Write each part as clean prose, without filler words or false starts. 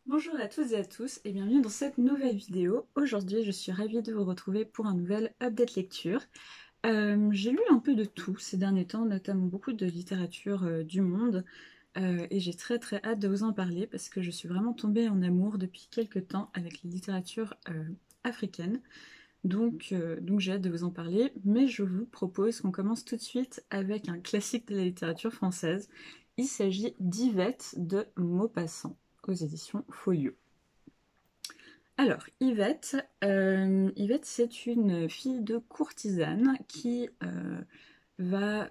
Bonjour à toutes et à tous et bienvenue dans cette nouvelle vidéo. Aujourd'hui, je suis ravie de vous retrouver pour un nouvel update lecture. J'ai lu un peu de tout ces derniers temps, notamment beaucoup de littérature du monde, et j'ai très hâte de vous en parler parce que je suis vraiment tombée en amour depuis quelques temps avec la littérature africaine. Donc j'ai hâte de vous en parler, mais je vous propose qu'on commence tout de suite avec un classique de la littérature française. Il s'agit d'Yvette de Maupassant aux éditions Folio. Alors, Yvette, c'est une fille de courtisane qui va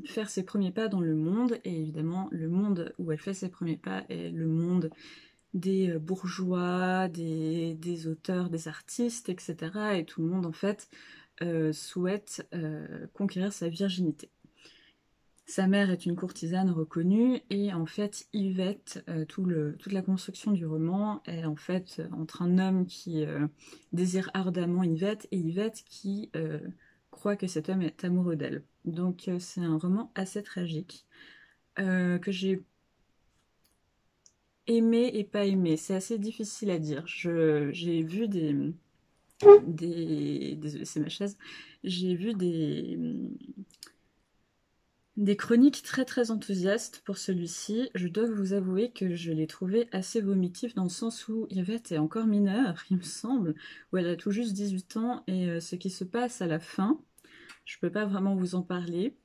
faire ses premiers pas dans le monde, et évidemment, le monde où elle fait ses premiers pas est le monde des bourgeois, des auteurs, des artistes, etc. Et tout le monde, en fait, souhaite conquérir sa virginité. Sa mère est une courtisane reconnue et en fait Yvette, toute la construction du roman est en fait entre un homme qui désire ardemment Yvette et Yvette qui croit que cet homme est amoureux d'elle. Donc c'est un roman assez tragique que j'ai aimé et pas aimé. C'est assez difficile à dire. J'ai vu désolée, c'est ma chaise. J'ai vu des chroniques très enthousiastes pour celui-ci. Je dois vous avouer que je l'ai trouvé assez vomitif dans le sens où Yvette est encore mineure, il me semble, où elle a tout juste 18 ans et ce qui se passe à la fin, je peux pas vraiment vous en parler.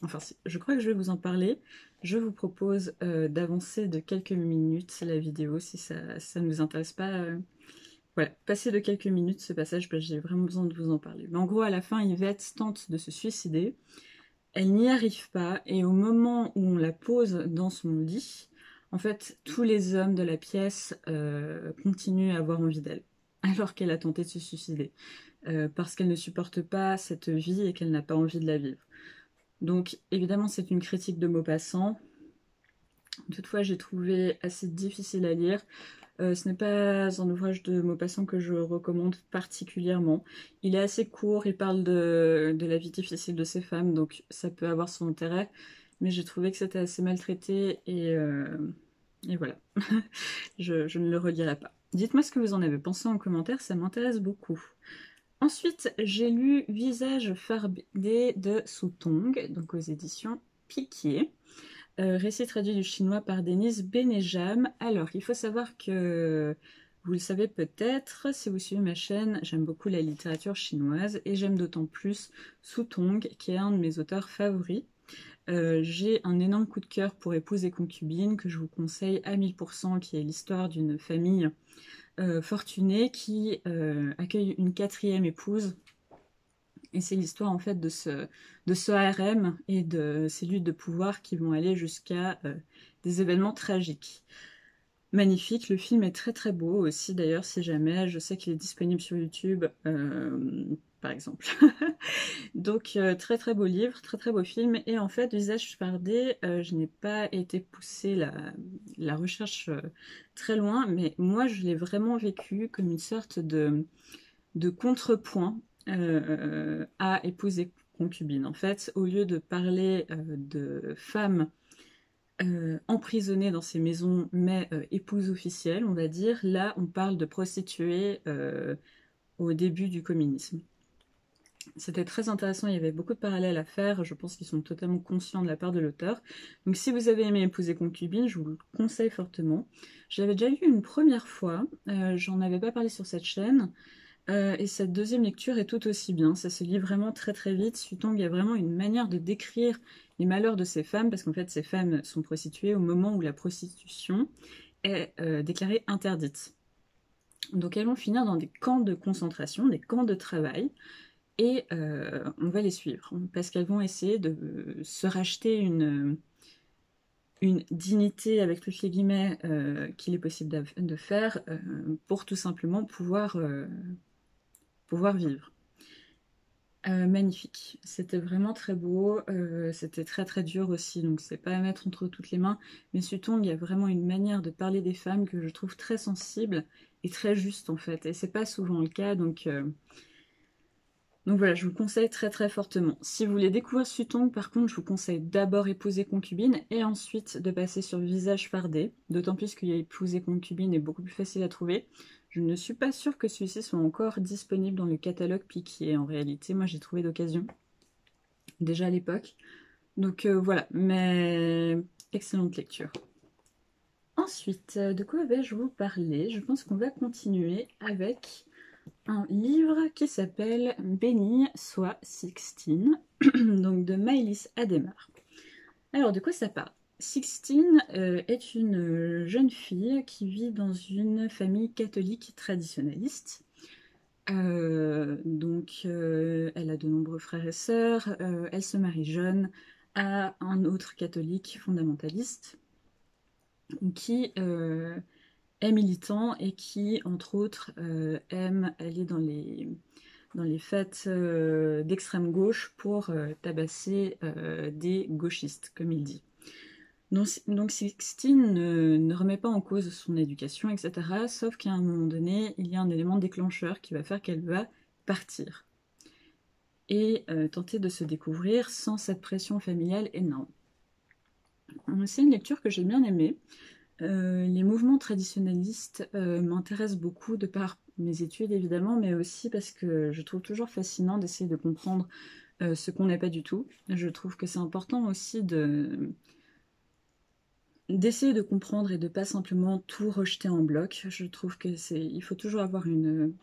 Enfin, je crois que je vais vous en parler. Je vous propose d'avancer de quelques minutes la vidéo si ça ne vous intéresse pas. Voilà, passer de quelques minutes ce passage, parce que j'ai vraiment besoin de vous en parler. Mais en gros, à la fin, Yvette tente de se suicider. Elle n'y arrive pas, et au moment où on la pose dans son lit, en fait, tous les hommes de la pièce continuent à avoir envie d'elle, alors qu'elle a tenté de se suicider, parce qu'elle ne supporte pas cette vie et qu'elle n'a pas envie de la vivre. Donc, évidemment, c'est une critique de Maupassant. Toutefois, j'ai trouvé assez difficile à lire. Ce n'est pas un ouvrage de Maupassant que je recommande particulièrement. Il est assez court, il parle de la vie difficile de ces femmes, donc ça peut avoir son intérêt, mais j'ai trouvé que c'était assez maltraité et voilà. Je ne le relirai pas. Dites-moi ce que vous en avez pensé en commentaire, ça m'intéresse beaucoup. Ensuite, j'ai lu Visage fardé de Soutong, donc aux éditions Piquier. Récit traduit du chinois par Denise Benejam. Alors, il faut savoir que, vous le savez peut-être, si vous suivez ma chaîne, j'aime beaucoup la littérature chinoise et j'aime d'autant plus Su Tong, qui est un de mes auteurs favoris. J'ai un énorme coup de cœur pour Épouse et concubine que je vous conseille à 1000%, qui est l'histoire d'une famille fortunée qui accueille une quatrième épouse. Et c'est l'histoire en fait de ce harem et de ces luttes de pouvoir qui vont aller jusqu'à des événements tragiques. Magnifique, le film est très beau aussi d'ailleurs si jamais, je sais qu'il est disponible sur YouTube par exemple. Donc très beau livre, très beau film et en fait Visage fardé, je n'ai pas été poussée la recherche très loin mais moi je l'ai vraiment vécu comme une sorte de contrepoint à Épouse et concubine. En fait, au lieu de parler de femmes emprisonnées dans ces maisons, mais épouses officielles, on va dire, là, on parle de prostituées au début du communisme. C'était très intéressant, il y avait beaucoup de parallèles à faire, je pense qu'ils sont totalement conscients de la part de l'auteur. Donc si vous avez aimé Épouse et concubine, je vous le conseille fortement. Je l'avais déjà lu une première fois, j'en avais pas parlé sur cette chaîne, et cette deuxième lecture est tout aussi bien. Ça se lit vraiment très vite. Sutong a vraiment une manière de décrire les malheurs de ces femmes, parce qu'en fait, ces femmes sont prostituées au moment où la prostitution est déclarée interdite. Donc elles vont finir dans des camps de concentration, des camps de travail, et on va les suivre, parce qu'elles vont essayer de se racheter une dignité, avec toutes les guillemets, qu'il est possible de faire, pour tout simplement pouvoir vivre. Magnifique, c'était vraiment très beau, c'était très dur aussi, donc c'est pas à mettre entre toutes les mains, mais Sutong, il y a vraiment une manière de parler des femmes que je trouve très sensible et très juste en fait, et c'est pas souvent le cas, donc Donc voilà, je vous le conseille très très fortement. Si vous voulez découvrir Sutong, par contre, je vous conseille d'abord Épouser concubine et ensuite de passer sur Visage fardé. D'autant plus qu'il y a Épouser concubine est beaucoup plus facile à trouver. Je ne suis pas sûre que celui-ci soit encore disponible dans le catalogue Piquier. En réalité, moi j'ai trouvé d'occasion, déjà à l'époque. Donc voilà, mais excellente lecture. Ensuite, de quoi vais-je vous parler? Je pense qu'on va continuer avec un livre qui s'appelle Béni soit Sixtine, donc de Maëlys Adhémar. Alors, de quoi ça parle? Sixtine est une jeune fille qui vit dans une famille catholique traditionnaliste. Elle a de nombreux frères et sœurs, elle se marie jeune à un autre catholique fondamentaliste qui est militant et qui, entre autres, aime aller dans les fêtes d'extrême gauche pour tabasser des gauchistes, comme il dit. Donc Sixtine ne remet pas en cause son éducation, etc. Sauf qu'à un moment donné, il y a un élément déclencheur qui va faire qu'elle va partir et tenter de se découvrir sans cette pression familiale énorme. C'est une lecture que j'ai bien aimée. Les mouvements traditionnalistes m'intéressent beaucoup de par mes études évidemment, mais aussi parce que je trouve toujours fascinant d'essayer de comprendre ce qu'on n'est pas du tout. Je trouve que c'est important aussi d'essayer de comprendre et de pas simplement tout rejeter en bloc. Je trouve que il faut toujours avoir une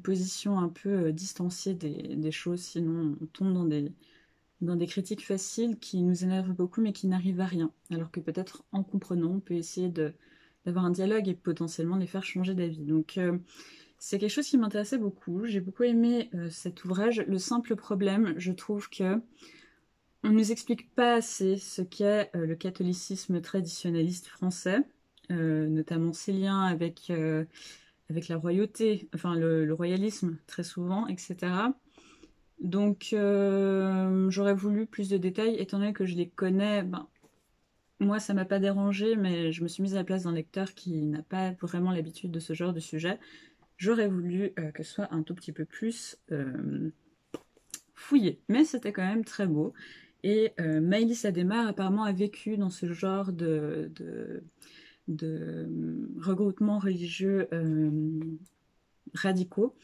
position un peu distanciée des choses, sinon on tombe dans des critiques faciles qui nous énervent beaucoup mais qui n'arrivent à rien. Alors que peut-être en comprenant, on peut essayer d'avoir un dialogue et potentiellement les faire changer d'avis. Donc c'est quelque chose qui m'intéressait beaucoup. J'ai beaucoup aimé cet ouvrage. Le simple problème, je trouve que on ne nous explique pas assez ce qu'est le catholicisme traditionnaliste français, notamment ses liens avec la royauté, enfin le royalisme très souvent, etc. Donc j'aurais voulu plus de détails, étant donné que je les connais, moi ça m'a pas dérangé, mais je me suis mise à la place d'un lecteur qui n'a pas vraiment l'habitude de ce genre de sujet. J'aurais voulu que ce soit un tout petit peu plus fouillé, mais c'était quand même très beau. Et Maëlys Adhémar apparemment a vécu dans ce genre de regroupements religieux radicaux,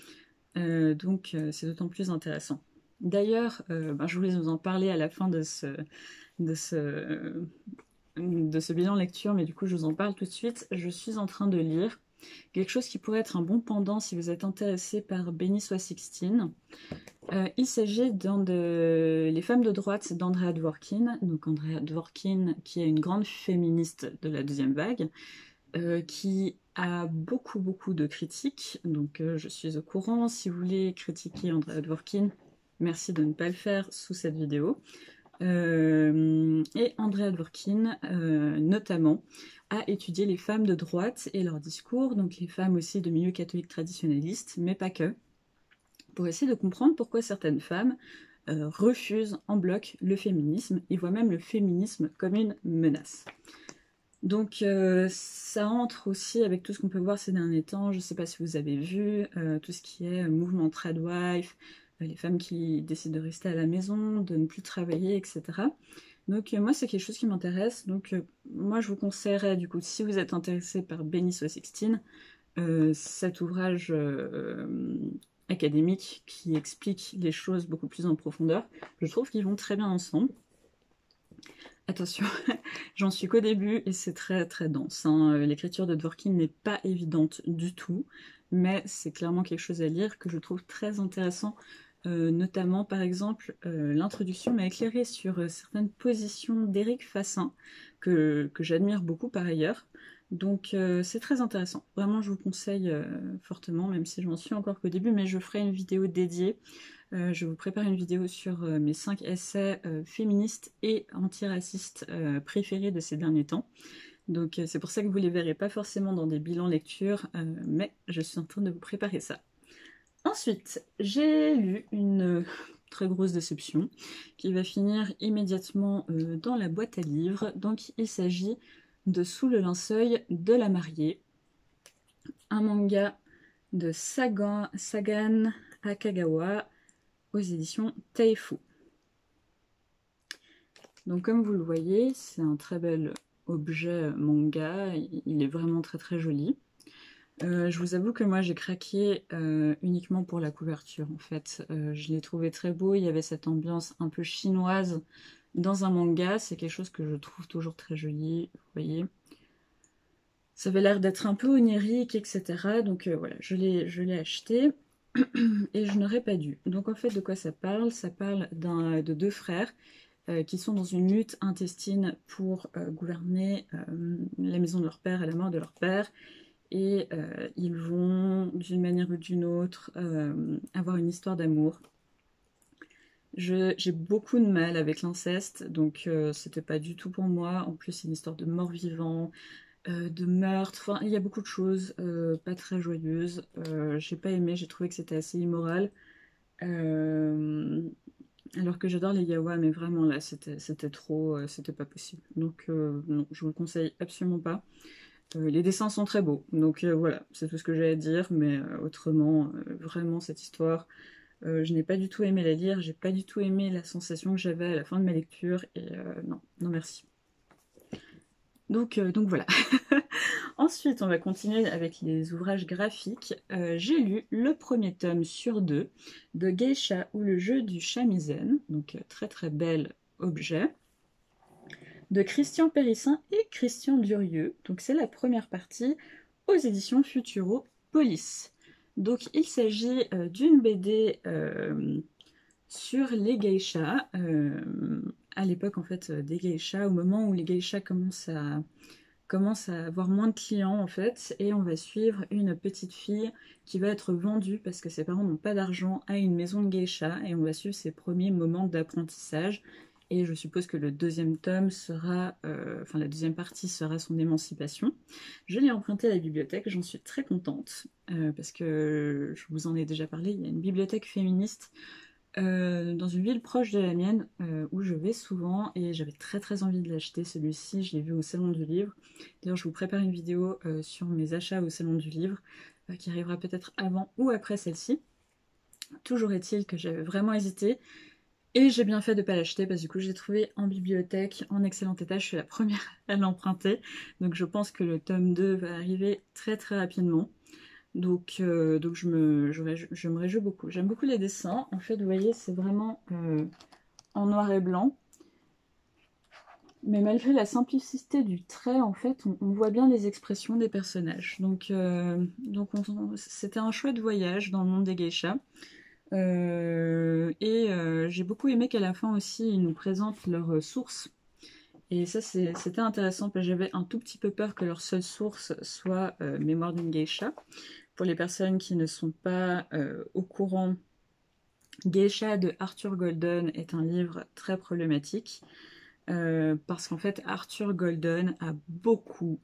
donc c'est d'autant plus intéressant. D'ailleurs, je voulais vous en parler à la fin de ce bilan lecture, mais du coup je vous en parle tout de suite. Je suis en train de lire quelque chose qui pourrait être un bon pendant si vous êtes intéressé par Béni soit Sixtine. Il s'agit Les femmes de droite d'Andrea Dworkin. Donc Andrea Dworkin, qui est une grande féministe de la deuxième vague, qui a beaucoup de critiques. Donc je suis au courant. Si vous voulez critiquer Andrea Dworkin, merci de ne pas le faire sous cette vidéo. Et Andrea Dworkin, notamment, a étudié les femmes de droite et leurs discours, donc les femmes aussi de milieu catholique traditionnaliste, mais pas que, pour essayer de comprendre pourquoi certaines femmes refusent en bloc le féminisme et voient même le féminisme comme une menace. Donc ça entre aussi avec tout ce qu'on peut voir ces derniers temps. Je ne sais pas si vous avez vu tout ce qui est mouvement tradwife, les femmes qui décident de rester à la maison, de ne plus travailler, etc. Donc moi c'est quelque chose qui m'intéresse. Donc moi je vous conseillerais du coup, si vous êtes intéressé par Béni soit Sixtine, cet ouvrage académique qui explique les choses beaucoup plus en profondeur. Je trouve qu'ils vont très bien ensemble. Attention, j'en suis qu'au début et c'est très dense. L'écriture de Dworkin n'est pas évidente du tout, mais c'est clairement quelque chose à lire que je trouve très intéressant. Notamment, par exemple, l'introduction m'a éclairé sur certaines positions d'Éric Fassin, que j'admire beaucoup par ailleurs. Donc c'est très intéressant. Vraiment, je vous conseille fortement, même si j'en suis encore qu'au début, mais je ferai une vidéo dédiée. Je vous prépare une vidéo sur mes 5 essais féministes et antiracistes préférés de ces derniers temps. Donc c'est pour ça que vous ne les verrez pas forcément dans des bilans lecture, mais je suis en train de vous préparer ça. Ensuite, j'ai lu une très grosse déception qui va finir immédiatement dans la boîte à livres. Donc il s'agit de Sous le linceul de la mariée, un manga de Sagan Akagawa, aux éditions Taifu. Donc comme vous le voyez, c'est un très bel objet manga, il est vraiment très très joli. Je vous avoue que moi j'ai craqué uniquement pour la couverture en fait. Je l'ai trouvé très beau, il y avait cette ambiance un peu chinoise dans un manga, c'est quelque chose que je trouve toujours très joli, vous voyez. Ça avait l'air d'être un peu onirique, etc. Donc voilà, je l'ai acheté et je n'aurais pas dû. Donc en fait, de quoi ça parle? Ça parle de deux frères qui sont dans une lutte intestine pour gouverner la maison de leur père et la mort de leur père. Et ils vont, d'une manière ou d'une autre, avoir une histoire d'amour. J'ai beaucoup de mal avec l'inceste, donc c'était pas du tout pour moi. En plus, c'est une histoire de mort-vivant, de meurtre, enfin, il y a beaucoup de choses pas très joyeuses. J'ai pas aimé, j'ai trouvé que c'était assez immoral. Euh, alors que j'adore les yaoi, mais vraiment là, c'était trop, c'était pas possible. Donc non, je vous le conseille absolument pas. Les dessins sont très beaux, donc voilà, c'est tout ce que j'ai à dire, mais autrement, vraiment cette histoire, je n'ai pas du tout aimé la lire, j'ai pas du tout aimé la sensation que j'avais à la fin de ma lecture, et non, non merci. Donc voilà. Ensuite, on va continuer avec les ouvrages graphiques. J'ai lu le premier tome sur deux de Geisha ou le jeu du shamisen, donc très très bel objet, de Christian Périssin et Christian Durieux. Donc c'est la première partie aux éditions Futuro Police. Donc il s'agit d'une BD sur les geishas, à l'époque en fait des geishas, au moment où les geishas commence à avoir moins de clients en fait, et on va suivre une petite fille qui va être vendue parce que ses parents n'ont pas d'argent à une maison de geisha, et on va suivre ses premiers moments d'apprentissage. Et je suppose que le deuxième tome sera, enfin la deuxième partie sera son émancipation. Je l'ai emprunté à la bibliothèque, j'en suis très contente, parce que je vous en ai déjà parlé, il y a une bibliothèque féministe dans une ville proche de la mienne où je vais souvent, et j'avais très très envie de l'acheter celui-ci, je l'ai vu au salon du livre. D'ailleurs je vous prépare une vidéo sur mes achats au salon du livre qui arrivera peut-être avant ou après celle-ci. Toujours est-il que j'avais vraiment hésité et j'ai bien fait de ne pas l'acheter parce que du coup je l'ai trouvé en bibliothèque en excellent état, je suis la première à l'emprunter, donc je pense que le tome 2 va arriver très très rapidement. Donc je me réjouis beaucoup. J'aime beaucoup les dessins. En fait, vous voyez, c'est vraiment en noir et blanc. Mais malgré la simplicité du trait, en fait, on voit bien les expressions des personnages. C'était un chouette voyage dans le monde des geishas. J'ai beaucoup aimé qu'à la fin aussi, ils nous présentent leurs sources. Et ça, c'était intéressant parce que j'avais un tout petit peu peur que leur seule source soit Mémoire d'une geisha. Pour les personnes qui ne sont pas au courant, Geisha de Arthur Golden est un livre très problématique parce qu'en fait Arthur Golden a beaucoup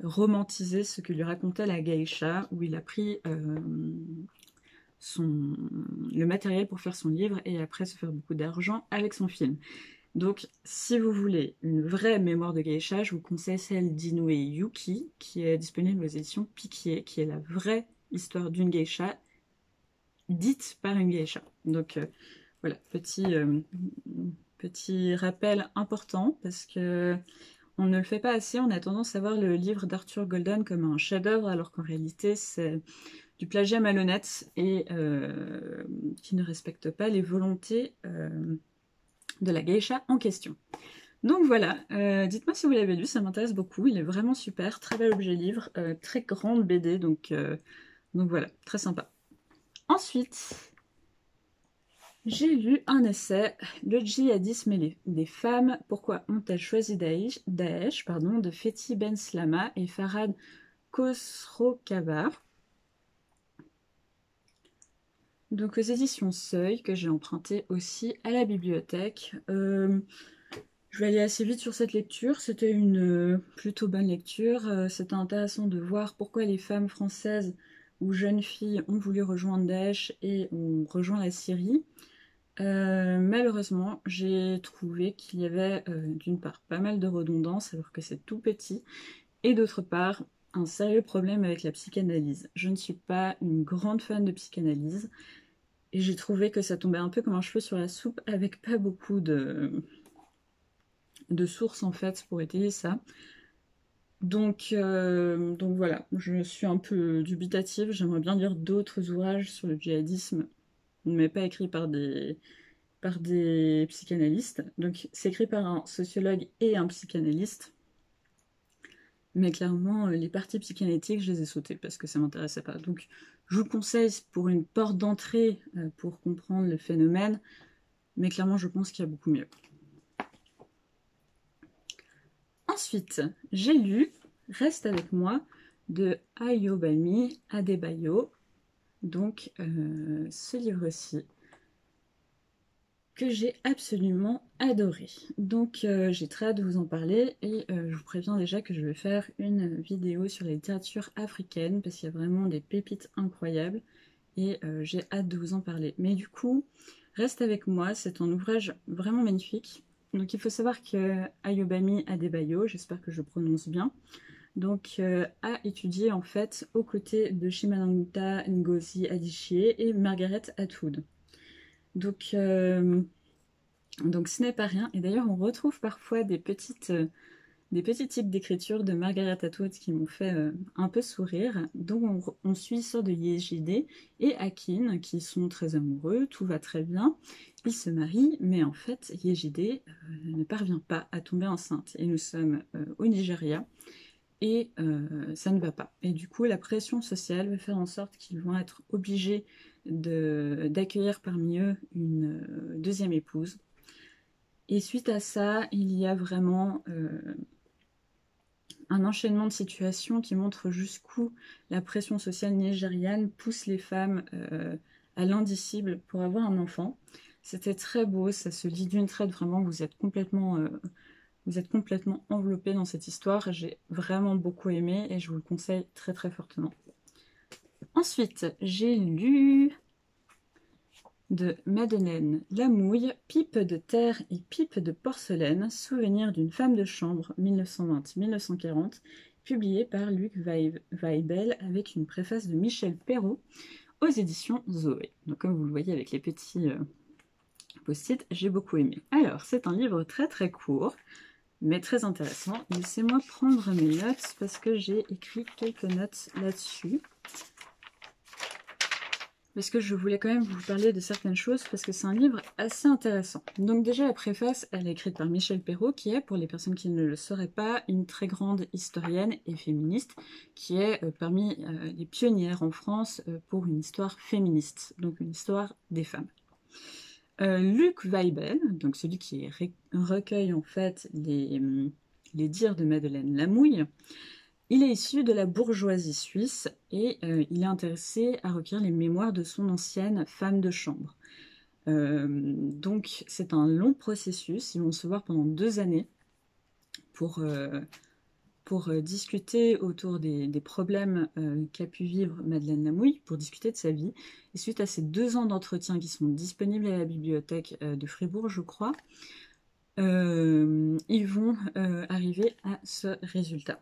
romantisé ce que lui racontait la geisha, où il a pris le matériel pour faire son livre et après se faire beaucoup d'argent avec son film. Donc, si vous voulez une vraie mémoire de geisha, je vous conseille celle d'Inoue Yuki, qui est disponible aux éditions Piquier, qui est la vraie histoire d'une geisha, dite par une geisha. Donc, voilà, petit rappel important, parce que on ne le fait pas assez, on a tendance à voir le livre d'Arthur Golden comme un chef-d'œuvre, alors qu'en réalité, c'est du plagiat malhonnête et qui ne respecte pas les volontés de la geisha en question. Donc voilà, dites-moi si vous l'avez lu, ça m'intéresse beaucoup, il est vraiment super, très bel objet livre, très grande BD, donc voilà, très sympa. Ensuite, j'ai lu un essai, Le djihadisme et des femmes, pourquoi ont-elles choisi Daesh, de Fethi Ben Slama et Farhad Khosrokabar. Donc aux éditions Seuil, que j'ai emprunté aussi à la bibliothèque. Je vais aller assez vite sur cette lecture, c'était une plutôt bonne lecture. C'était intéressant de voir pourquoi les femmes françaises ou jeunes filles ont voulu rejoindre Daesh et ont rejoint la Syrie. Malheureusement, j'ai trouvé qu'il y avait d'une part pas mal de redondance alors que c'est tout petit, et d'autre part un sérieux problème avec la psychanalyse. Je ne suis pas une grande fan de psychanalyse, Et j'ai trouvé que ça tombait un peu comme un cheveu sur la soupe, avec pas beaucoup de sources en fait pour étayer ça. Donc voilà, je suis un peu dubitative. J'aimerais bien lire d'autres ouvrages sur le djihadisme, mais pas écrits par des psychanalystes. Donc c'est écrit par un sociologue et un psychanalyste. Mais clairement, les parties psychanalytiques, je les ai sautées parce que ça m'intéressait pas. Donc je vous conseille pour une porte d'entrée pour comprendre le phénomène, mais clairement je pense qu'il y a beaucoup mieux. Ensuite, j'ai lu Reste avec moi de Ayobami Adebayo. Donc ce livre-ci que j'ai absolument adoré. Donc j'ai très hâte de vous en parler et je vous préviens déjà que je vais faire une vidéo sur la littérature africaine parce qu'il y a vraiment des pépites incroyables et j'ai hâte de vous en parler. Mais du coup, Reste avec moi, c'est un ouvrage vraiment magnifique. Donc il faut savoir que Ayobami Adebayo, j'espère que je prononce bien, donc a étudié en fait aux côtés de Chimamanda Ngozi Adichie et Margaret Atwood. Donc ce n'est pas rien. Et d'ailleurs, on retrouve parfois des petits types d'écriture de Margaret Atwood qui m'ont fait un peu sourire. Donc on suit l'histoire de Yejide et Akin qui sont très amoureux, tout va très bien. Ils se marient, mais en fait, Yejide ne parvient pas à tomber enceinte. Et nous sommes au Nigeria. Et ça ne va pas. Et du coup, la pression sociale va faire en sorte qu'ils vont être obligés d'accueillir parmi eux une deuxième épouse. Et suite à ça, il y a vraiment un enchaînement de situations qui montre jusqu'où la pression sociale nigériane pousse les femmes à l'indicible pour avoir un enfant. C'était très beau, ça se lit d'une traite, vraiment, vous êtes complètement enveloppé dans cette histoire. J'ai vraiment beaucoup aimé et je vous le conseille très très fortement. Ensuite, j'ai lu de Madeleine Lamouille, Pipe de terre et pipe de porcelaine, souvenir d'une femme de chambre 1920-1940, publié par Luc Weibel avec une préface de Michel Perrault aux éditions Zoé. Donc comme vous le voyez avec les petits post-it, j'ai beaucoup aimé. Alors, c'est un livre très très court, mais très intéressant. Laissez-moi prendre mes notes parce que j'ai écrit quelques notes là-dessus. Parce que je voulais quand même vous parler de certaines choses parce que c'est un livre assez intéressant. Donc déjà la préface, elle est écrite par Michel Perrault qui est, pour les personnes qui ne le sauraient pas, une très grande historienne et féministe qui est parmi les pionnières en France pour une histoire féministe, donc une histoire des femmes. Luc Weibel, donc celui qui recueille en fait les dires de Madeleine Lamouille, il est issu de la bourgeoisie suisse et il est intéressé à recueillir les mémoires de son ancienne femme de chambre. Donc c'est un long processus, ils vont se voir pendant 2 années pour discuter autour des problèmes qu'a pu vivre Madeleine Lamouille, pour discuter de sa vie. Et suite à ces 2 ans d'entretien qui sont disponibles à la bibliothèque de Fribourg, je crois, ils vont arriver à ce résultat.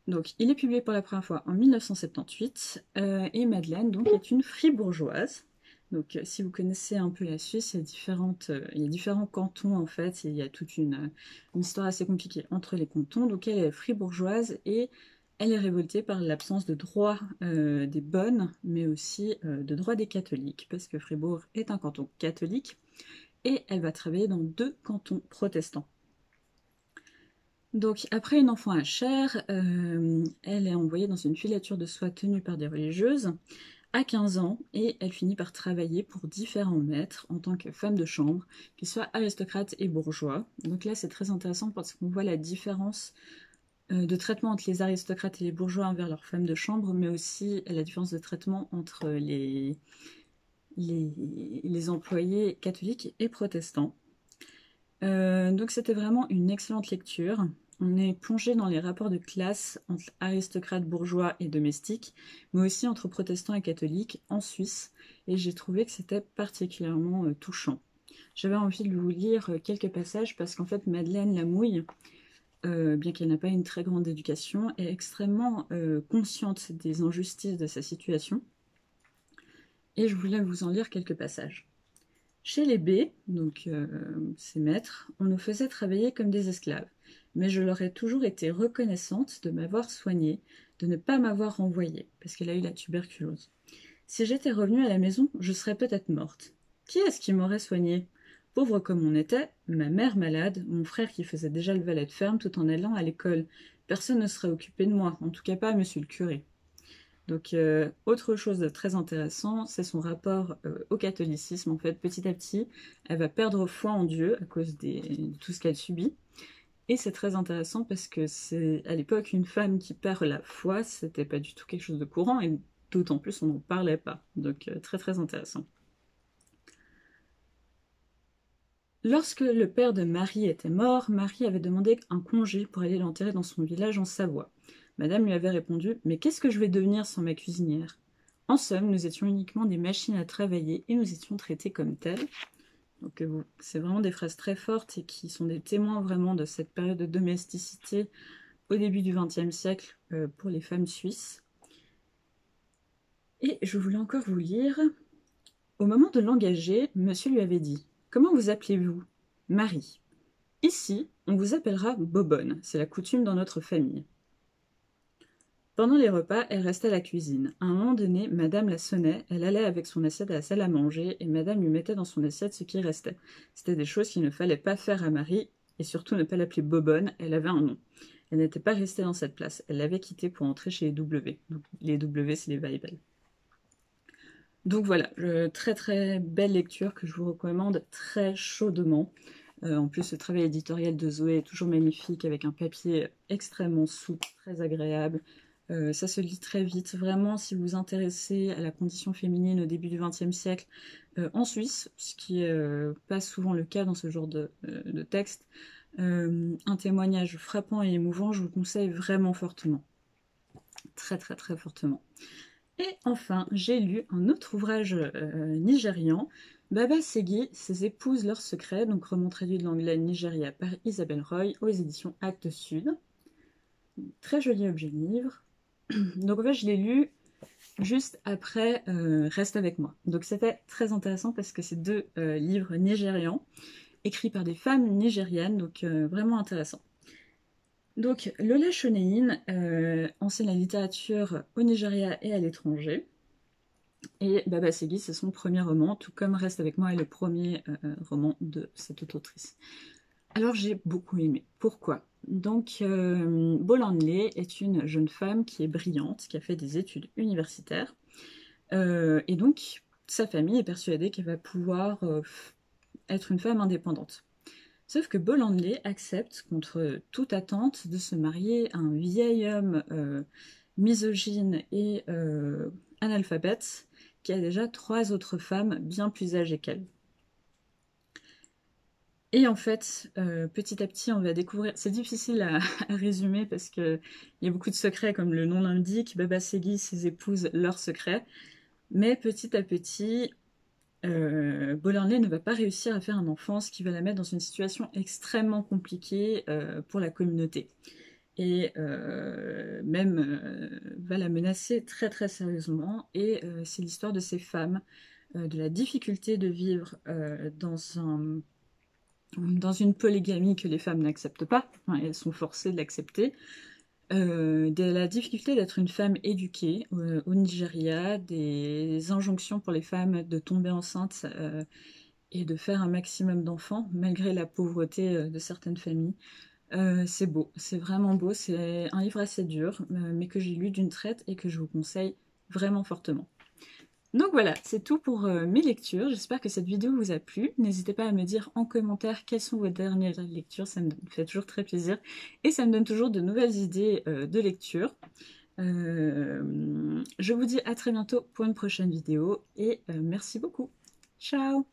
Donc, il est publié pour la première fois en 1978 et Madeleine donc, est une fribourgeoise. Donc, si vous connaissez un peu la Suisse, il y a différents cantons en fait. Il y a toute une histoire assez compliquée entre les cantons. Donc, elle est fribourgeoise et elle est révoltée par l'absence de droits des bonnes, mais aussi de droits des catholiques, parce que Fribourg est un canton catholique et elle va travailler dans 2 cantons protestants. Donc, après une enfant à chair, elle est envoyée dans une filature de soie tenue par des religieuses à 15 ans et elle finit par travailler pour différents maîtres en tant que femme de chambre, qu'ils soient aristocrates et bourgeois. Donc là, c'est très intéressant parce qu'on voit la différence de traitement entre les aristocrates et les bourgeois envers leurs femmes de chambre, mais aussi la différence de traitement entre les employés catholiques et protestants. Donc c'était vraiment une excellente lecture. On est plongé dans les rapports de classe entre aristocrates, bourgeois et domestiques, mais aussi entre protestants et catholiques en Suisse, et j'ai trouvé que c'était particulièrement touchant. J'avais envie de vous lire quelques passages parce qu'en fait Madeleine Lamouille, bien qu'elle n'a pas une très grande éducation, est extrêmement consciente des injustices de sa situation. et je voulais vous en lire quelques passages. Chez les B, donc ces maîtres, on nous faisait travailler comme des esclaves, mais je leur ai toujours été reconnaissante de m'avoir soignée, de ne pas m'avoir renvoyée, parce qu'elle a eu la tuberculose. Si j'étais revenue à la maison, je serais peut-être morte. Qui est-ce qui m'aurait soignée? Pauvre comme on était, ma mère malade, mon frère qui faisait déjà le valet de ferme tout en allant à l'école. Personne ne serait occupé de moi, en tout cas pas monsieur le curé. Donc, autre chose de très intéressant, c'est son rapport au catholicisme. En fait, petit à petit, elle va perdre foi en Dieu à cause de tout ce qu'elle subit. Et c'est très intéressant parce que c'est à l'époque une femme qui perd la foi, c'était pas du tout quelque chose de courant et d'autant plus on n'en parlait pas. Donc, très très intéressant. Lorsque le père de Marie était mort, Marie avait demandé un congé pour aller l'enterrer dans son village en Savoie. Madame lui avait répondu « Mais qu'est-ce que je vais devenir sans ma cuisinière ?» En somme, nous étions uniquement des machines à travailler et nous étions traités comme tels. Donc c'est vraiment des phrases très fortes et qui sont des témoins vraiment de cette période de domesticité au début du XXe siècle pour les femmes suisses. Et je voulais encore vous lire. Au moment de l'engager, monsieur lui avait dit « Comment vous appelez-vous » ? Marie. Ici, on vous appellera Bobonne, c'est la coutume dans notre famille. Pendant les repas, elle restait à la cuisine. À un moment donné, madame la sonnait, elle allait avec son assiette à la salle à manger, et madame lui mettait dans son assiette ce qui restait. C'était des choses qu'il ne fallait pas faire à Marie, et surtout ne pas l'appeler Bobonne, elle avait un nom. Elle n'était pas restée dans cette place, elle l'avait quittée pour entrer chez les W. Donc, les W, c'est les Weibel. Donc voilà, très très belle lecture que je vous recommande très chaudement. En plus, le travail éditorial de Zoé est toujours magnifique, avec un papier extrêmement souple, très agréable. Ça se lit très vite. Vraiment, si vous vous intéressez à la condition féminine au début du XXe siècle en Suisse, ce qui n'est pas souvent le cas dans ce genre de texte, un témoignage frappant et émouvant, je vous conseille vraiment fortement. Très très très fortement. Et enfin, j'ai lu un autre ouvrage nigérian, Baba Segi, Ses épouses, leurs secrets, donc roman traduit de l'anglais Nigeria par Isabelle Roy, aux éditions Actes Sud. Très joli objet de livre. Donc en fait, je l'ai lu juste après Reste avec moi. Donc c'était très intéressant parce que c'est deux livres nigérians, écrits par des femmes nigérianes, donc vraiment intéressant. Donc Lola Shoneyin enseigne la littérature au Nigeria et à l'étranger. Et Baba Segi, c'est son premier roman, tout comme Reste avec moi est le premier roman de cette autrice. Alors j'ai beaucoup aimé. Pourquoi? Donc Bolanlé est une jeune femme qui est brillante, qui a fait des études universitaires, et donc sa famille est persuadée qu'elle va pouvoir être une femme indépendante. Sauf que Bolanlé accepte, contre toute attente, de se marier à un vieil homme misogyne et analphabète, qui a déjà 3 autres femmes bien plus âgées qu'elle. Et en fait, petit à petit, on va découvrir... C'est difficile à résumer parce qu'il y a beaucoup de secrets, comme le nom l'indique, Baba Segi, ses épouses, leurs secrets. Mais petit à petit, Bolanlé ne va pas réussir à faire un enfant, ce qui va la mettre dans une situation extrêmement compliquée pour la communauté. Et même va la menacer très très sérieusement. Et c'est l'histoire de ces femmes, de la difficulté de vivre dans une polygamie que les femmes n'acceptent pas, enfin, elles sont forcées de l'accepter, de la difficulté d'être une femme éduquée au Nigeria, des injonctions pour les femmes de tomber enceinte et de faire un maximum d'enfants, malgré la pauvreté de certaines familles. C'est beau, c'est vraiment beau, c'est un livre assez dur, mais que j'ai lu d'une traite et que je vous conseille vraiment fortement. Donc voilà, c'est tout pour mes lectures. J'espère que cette vidéo vous a plu. N'hésitez pas à me dire en commentaire quelles sont vos dernières lectures, ça me fait toujours très plaisir. Et ça me donne toujours de nouvelles idées de lecture. Je vous dis à très bientôt pour une prochaine vidéo et merci beaucoup. Ciao!